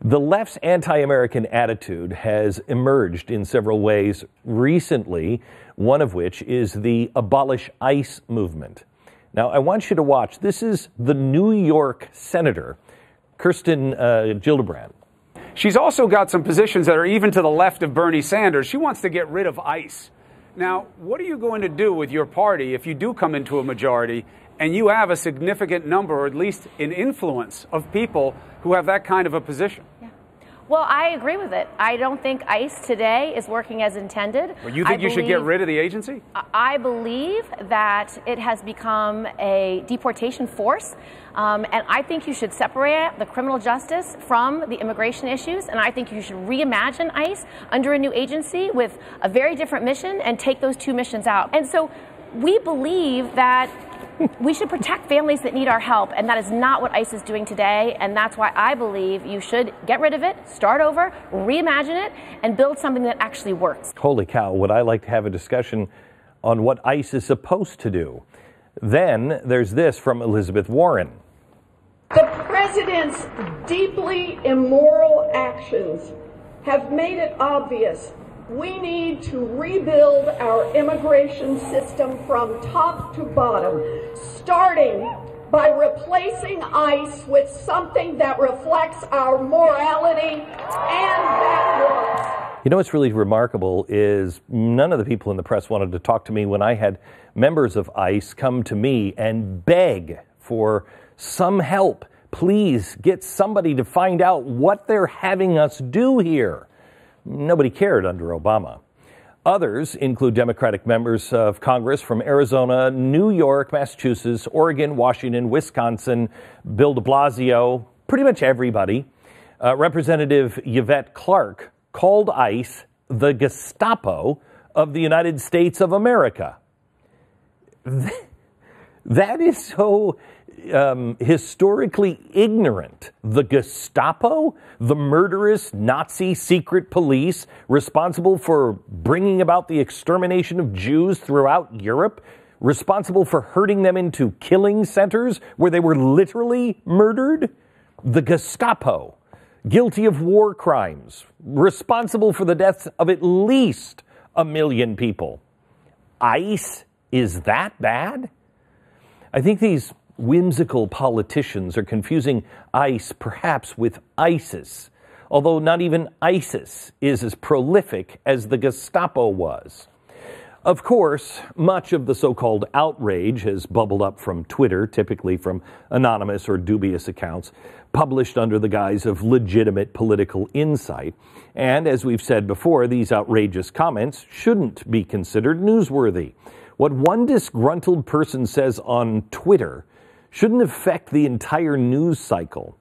The left's anti-American attitude has emerged in several ways recently, one of which is the Abolish ICE movement. Now, I want you to watch. This is the New York Senator, Kirsten Gillibrand. She's also got some positions that are even to the left of Bernie Sanders. She wants to get rid of ICE. Now, what are you going to do with your party if you do come into a majority and you have a significant number, or at least an influence, of people who have that kind of a position? Yeah. Well, I agree with it. I don't think ICE today is working as intended. Well, you think you should get rid of the agency? I believe that it has become a deportation force, and I think you should separate the criminal justice from the immigration issues, and I think you should reimagine ICE under a new agency with a very different mission and take those two missions out. And so we believe that we should protect families that need our help, and that is not what ICE is doing today, and that's why I believe you should get rid of it, start over, reimagine it, and build something that actually works. Holy cow, would I like to have a discussion on what ICE is supposed to do. Then there's this from Elizabeth Warren. The president's deeply immoral actions have made it obvious we need to rebuild our immigration system from top to bottom, starting by replacing ICE with something that reflects our morality and that works. You know what's really remarkable is none of the people in the press wanted to talk to me when I had members of ICE come to me and beg for some help. Please get somebody to find out what they're having us do here. Nobody cared under Obama. Others include Democratic members of Congress from Arizona, New York, Massachusetts, Oregon, Washington, Wisconsin, Bill de Blasio, pretty much everybody. Representative Yvette Clarke called ICE the Gestapo of the United States of America. That is so historically ignorant. The Gestapo, the murderous Nazi secret police responsible for bringing about the extermination of Jews throughout Europe, responsible for herding them into killing centers where they were literally murdered. The Gestapo, guilty of war crimes, responsible for the deaths of at least 1 million people. ICE is that bad? I think these whimsical politicians are confusing ICE perhaps with ISIS, although not even ISIS is as prolific as the Gestapo was. Of course, much of the so-called outrage has bubbled up from Twitter, typically from anonymous or dubious accounts, published under the guise of legitimate political insight. And as we've said before, these outrageous comments shouldn't be considered newsworthy. What one disgruntled person says on Twitter shouldn't affect the entire news cycle.